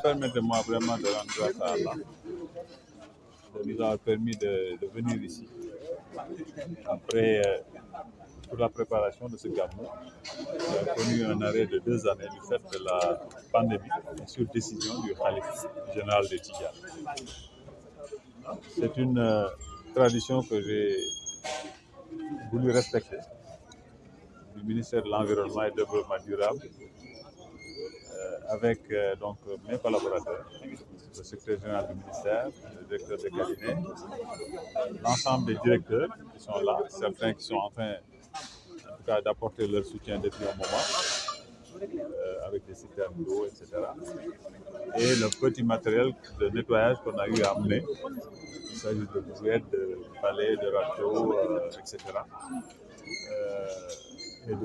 permettez-moi vraiment de rendre grâce à Allah de nous avoir permis de venir ici après pour la préparation de ce gamou qui a connu un arrêt de 2 années du fait de la pandémie sur décision du Khalife général des Tidjanes. C'est une tradition que j'ai voulu respecter du ministère de l'Environnement et du Développement durable avec donc mes collaborateurs, le secrétaire général du ministère, le directeur de cabinet, l'ensemble des directeurs qui sont là, certains qui sont en train en tout cas d'apporter leur soutien depuis un moment, avec des citernes d'eau, etc. Et le petit matériel de nettoyage qu'on a eu à amener. Il s'agit de brouettes, de balais, de râteaux, etc. Et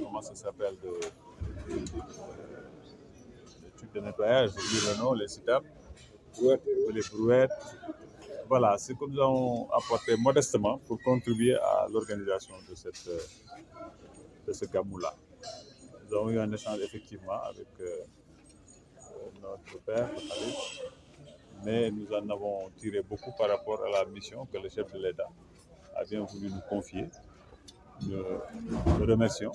comment ça s'appelle, de trucs de nettoyage, je dis le nom, les citernes, les brouettes. Voilà, c'est ce que nous avons apporté modestement pour contribuer à l'organisation de ce gamou-là. Nous avons eu un échange effectivement avec notre père, le Khalif, mais nous en avons tiré beaucoup par rapport à la mission que le chef de l'État a bien voulu nous confier. Nous le remercions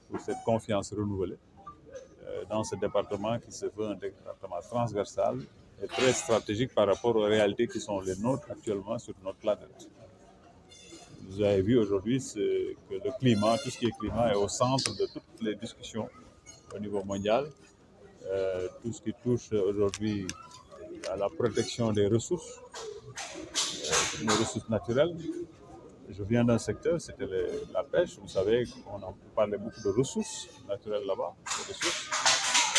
pour cette confiance renouvelée dans ce département qui se veut un département transversal et très stratégique par rapport aux réalités qui sont les nôtres actuellement sur notre planète. Vous avez vu aujourd'hui que le climat, tout ce qui est climat, est au centre de toutes les discussions au niveau mondial. Tout ce qui touche aujourd'hui à la protection des ressources, nos ressources naturelles. Je viens d'un secteur, c'était la pêche. Vous savez, on parlait beaucoup de ressources naturelles là-bas, de ressources.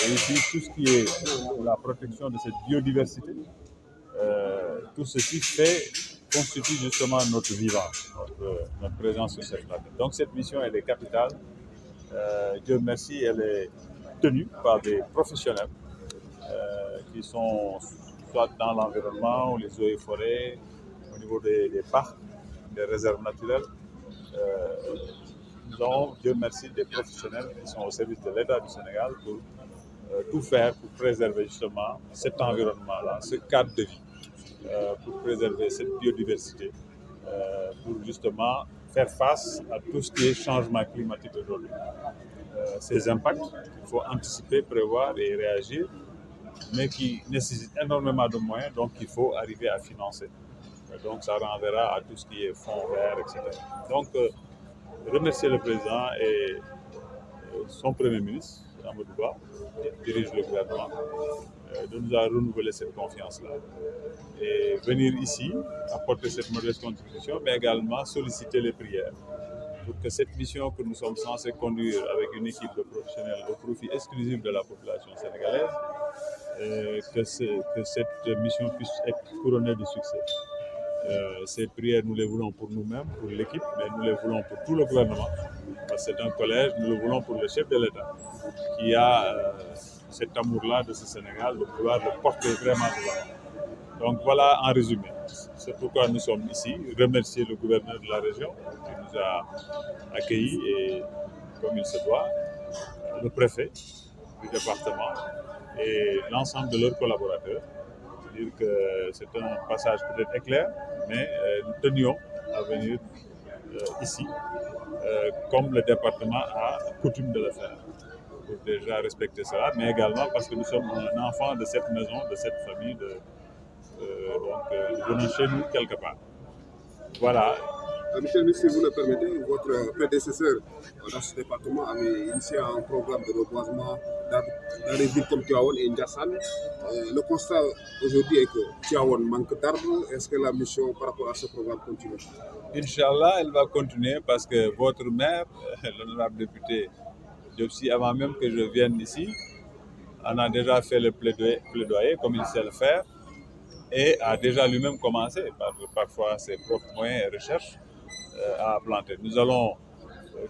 Et ici, tout ce qui est la protection de cette biodiversité, tout ceci constitue justement notre vivant, notre présence sur cette planète. Donc cette mission, elle est capitale. Dieu merci, elle est tenue par des professionnels qui sont soit dans l'environnement ou les eaux et forêts, au niveau des parcs, des réserves naturelles. Nous avons, Dieu merci, des professionnels qui sont au service de l'État du Sénégal pour tout faire pour préserver justement cet environnement-là, ce cadre de vie, pour préserver cette biodiversité, pour justement faire face à tout ce qui est changement climatique aujourd'hui. Ces impacts, il faut anticiper, prévoir et réagir, mais qui nécessitent énormément de moyens, donc il faut arriver à financer. Donc ça renverra à tout ce qui est fonds verts, etc. Donc, remercier le président et son premier ministre, Amadou Ba, qui dirige le gouvernement, de nous avoir renouvelé cette confiance-là. Et venir ici, apporter cette modeste contribution, mais également solliciter les prières pour que cette mission que nous sommes censés conduire avec une équipe de professionnels au profit exclusif de la population sénégalaise, que cette mission puisse être couronnée de succès. Ces prières, nous les voulons pour nous-mêmes, pour l'équipe, mais nous les voulons pour tout le gouvernement. Parce que c'est un collège, nous le voulons pour le chef de l'État, qui a cet amour-là de ce Sénégal, de pouvoir le porter vraiment de l'avant. Donc voilà en résumé. C'est pourquoi nous sommes ici. Remercier le gouverneur de la région qui nous a accueillis et comme il se doit, le préfet du département et l'ensemble de leurs collaborateurs. Dire que c'est un passage peut-être éclair, mais nous tenions à venir ici, comme le département a coutume de le faire, pour déjà respecter cela, mais également parce que nous sommes un enfant de cette maison, de cette famille, donc nous venons chez nous quelque part. Voilà. Monsieur le ministre, si vous le permettez, votre prédécesseur dans ce département avait initié un programme de reboisement dans les villes comme Tivaouane et Ndiassane. Le constat aujourd'hui est que Tivaouane manque d'arbres. Est-ce que la mission par rapport à ce programme continue? Inch'Allah, elle va continuer parce que votre maire, l'honorable député Diopsi, avant même que je vienne ici, en a déjà fait le plaidoyer comme il sait le faire et a déjà lui-même commencé, parfois ses propres moyens et recherches, à planter. Nous allons,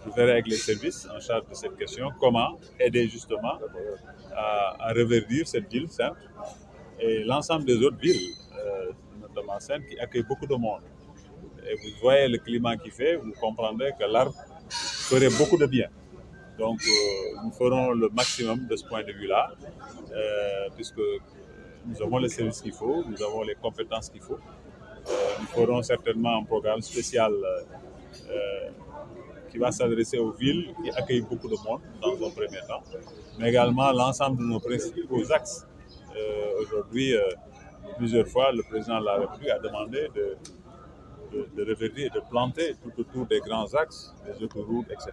je verrai avec les services en charge de cette question, comment aider justement à reverdir cette ville sainte et l'ensemble des autres villes, notamment sainte, qui accueillent beaucoup de monde. Et vous voyez le climat qu'il fait, vous comprendrez que l'arbre ferait beaucoup de bien. Donc, nous ferons le maximum de ce point de vue-là, puisque nous avons les services qu'il faut, nous avons les compétences qu'il faut. Nous ferons certainement un programme spécial qui va s'adresser aux villes qui accueillent beaucoup de monde dans un premier temps, mais également l'ensemble de nos principaux axes. Aujourd'hui, plusieurs fois, le président de la République a demandé de reverdir et de planter tout autour des grands axes, des autoroutes, etc.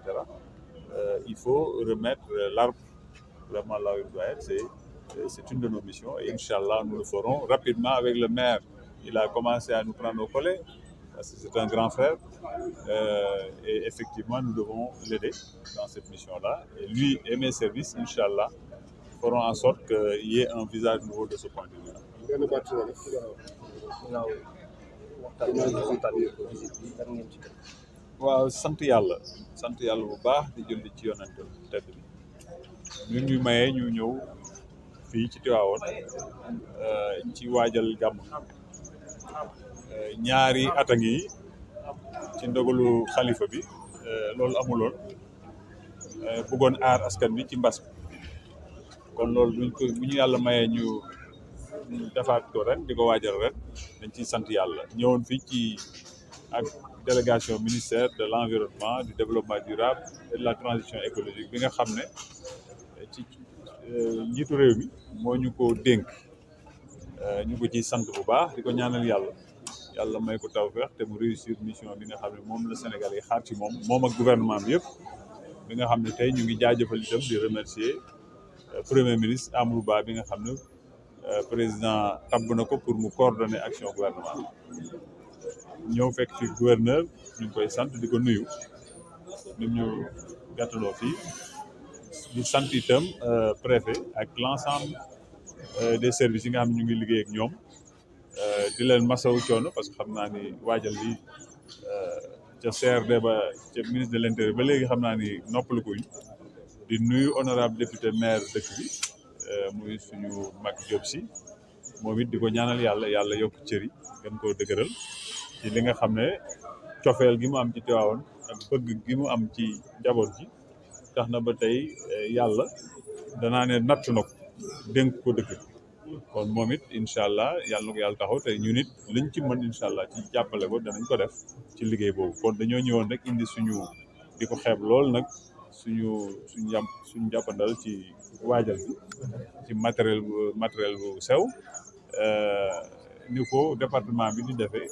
Il faut remettre l'arbre vraiment là où il doit être. C'est une de nos missions et Inch'Allah, nous le ferons rapidement avec le maire. Il a commencé à nous prendre au collet parce que c'est un grand frère et effectivement, nous devons l'aider dans cette mission-là. Et lui et mes services, Inch'Allah, feront en sorte qu'il y ait un visage nouveau de ce point de vue-là. waaw sant yàlla bu baax di julli ci yonent tedd bi ñun ñu mayee ñu ñëw fii ci Tivaouane ci waajal gàmm ñaari at a ngi ci ndogalu xalifa bi loolu amuloon bëggoon aar askan bi ci mbas kon loolu bu ñu yàlla mayee ñu defaat ko ren di ko waajal ren dañ ciy sant yàlla ñëwoon fii ci ak délégation ministère de l'environnement du développement durable et de la transition écologique bi nga xam ne ci njiitu réew mi moo ñu ko dénk ñu ko ciy sant bu baax di ko ñaanal yàlla may ko tawfeex te mu réussir mission bi nga xam ne moom la Sénégal yi xaar ci moom ak gouvernement bi yëpp bi nga xam ne tey ñu ngi jaajëfal itam di remercier premier ministre Amadou Ba bi nga xam ne président tabb na ko pour mu coordonner action gouvernement ñëw fekk ci gouverneur ñu ngi koy sant di ko nuyu ni ñu gàttaloo fii di sant itam préfet ak l'ensemble des services yi nga xam ne ñu ngi liggéey ak ñoom di leen masawu coono parce que xam naa ni waajal li ca CRD ba ca ministre de l'intérieur ba léegi xam naa ni noppalu ko di nuyu honorable député maire dëkk bi muy suñu mag Diop Sy moom it di ko ñaanal yàlla yokk cër yi gën koo dëgëral ci li nga xam ne cofeel gi mu am ci Tivaouane ak bëgg gi mu am ci njaboot ji tax na ba tey yàlla danaa ne natt na ko dénk ko dëkk kon moom it incha allah yàlla na ko yàlla taxaw tey ñun it liñ ci mën incha allah ci jàppale ko danañ ko def ci liggéey boobu kon dañoo ñëwoon rek indi suñu di ko xeeb lool nag suñu jàppandal ci waajal bi ci matériel bu sew ni ko département bi di defee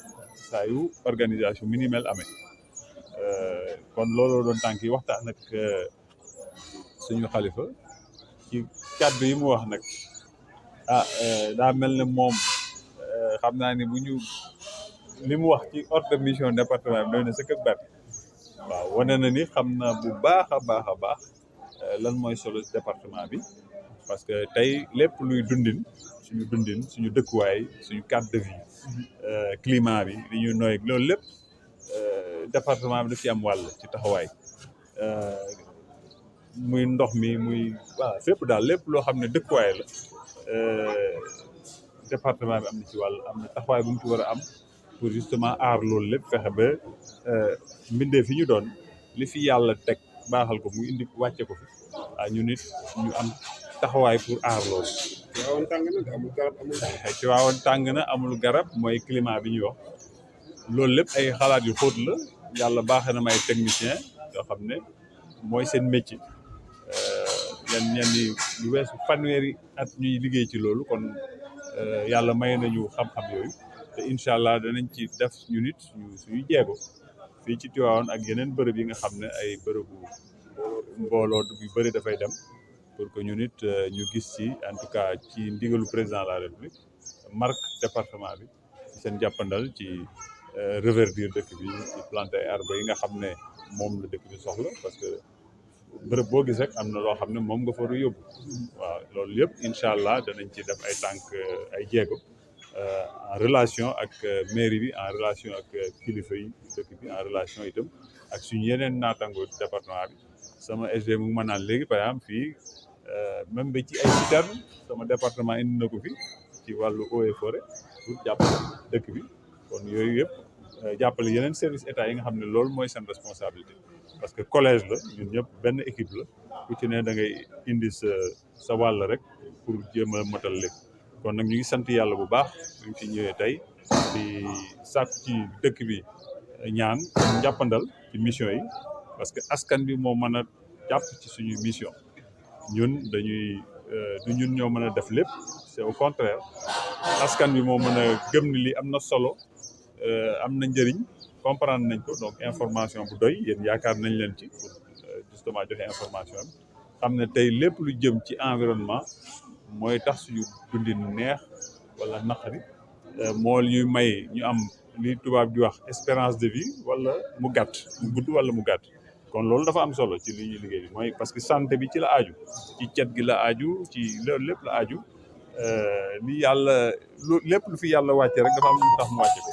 saa yu organisation minimale amee kon looloo doon tànk yi waxtaan ak suñu xalifa ci kàddu yi mu wax nag daa mel ne moom xam naa ni bu ñu li mu wax ci ordre de mission département bi doy na sëkk ak bat waaw wane na ni xam na bu baax a baax lan mooy solo département bi parce que tey lépp luy dundin suñu dëkkuwaay suñu cadre de vie climat bi li ñuy nooy loolu lépp département bi daf ci am wàll ci taxawaay muy ndox mi muy waaw fépp daal lépp loo xam ne dëkkuwaay la département bi am na ci wàll am na taxawaay bu mu ci war a am pour justement aar loolu lépp fexe ba mbindee fi ñu doon li fi yàlla teg baaxal ko mu indi wàcce ko fi ñu nit ñu am taxawaay pour aar loolu. Tivaouane tàng na amul garab mooy climat bi ñuy wax loolu lépp ay xalaat yu xóot la yàlla baaxee na may technicien yoo xam ne mooy seen métier ñenn ñi lu weesu fanweeri at ñuy liggéey ci loolu kon yàlla may nañu xam-xam yooyu te incha allah danañ ci def ñu nit suñu jeego fii ci Tivaouane ak yeneen bërëb yi nga xam ne ay bërëbu mbooloo yu bëri dafay dem pour que ñu nit ñu gis ci en tout cas ci ndigalu président de la République marque département bi ci seen jàppandal ci reverdir dëkk bi ci planter ay arbre yi nga xam ne moom la dëkk bi soxla parce que bërëb boo gis rek am na loo xam ne moom nga fa war a yóbbu waaw loolu yëpp incha allah danañ ci def ay tànk ay jéego en relation ak mairie bi en relation ak kilifa yi dëkk bi en relation itam ak suñu yeneen naataango département bi sama SG mu ngi mën naan léegi par exemple fii même ba ci ay citernes sama département indi na ko fi ci wàllu eaux et forêt pour jàppale dëkk bi kon yooyu yëpp jàppale yeneen service état yi nga xam ne loolu mooy seen responsabilité parce que collège la ñun ñëpp benn équipe la ku ci ne da ngay indi sa wàll rek pour jéem a motal lépp kon nag ñu ngi sant yàlla bu baax ñu fi ñëwee tey di sàkku ci dëkk bi ñaan njàppandal ci mission yi parce que askan bi moo mën a jàpp ci suñu mission ñun dañuy du ñun ñoo mën a def lépp c'est au contraire askan bi moo mën a gëm ni li am na solo am na njëriñ comprendre nañ ko donc information bu doy yéen yaakaar nañ leen ci pour justement joxe information bi xam ne tey lépp lu jëm ci environnement mooy tax suñu dundin neex wala naqari moo ñuy may ñu am li tubaab di wax espérance de vie wala mu gàtt mu gudd wala mu gàtt kon loolu dafa am solo ci li ñuy liggéey bi mooy parce que santé bi ci la aju ci cet gi la aju ci loolu lépp la aju li yàlla lépp lu fi yàlla wàcce rek dafa am lu tax mu wàcce ko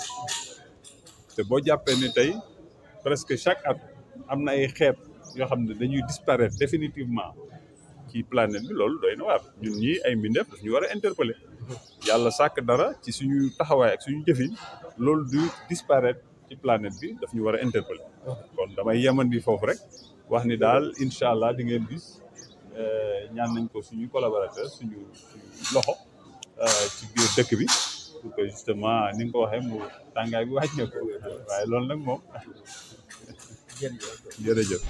te boo jàppee ni tey presque chaque at am na ay xeet yoo xam ne dañuy disparaître définitivement ci planète bi loolu doy na waar ñun ñii ay mbindeef daf ñu war a interpeller yàlla sàkk dara ci suñu taxawaay ak suñu jëfin loolu du disparaître ci planète bi daf ñu war a interpeller kon damay yemandi foofu rek wax ni daal incha allah di ngeen gis ñaan nañ ko suñu collaborateur suñu loxo ci biir dëkk bi pour que justement ni nga ko waxee mu tàngaay bi wàññeeku waaye loolu nag moom jërëjëf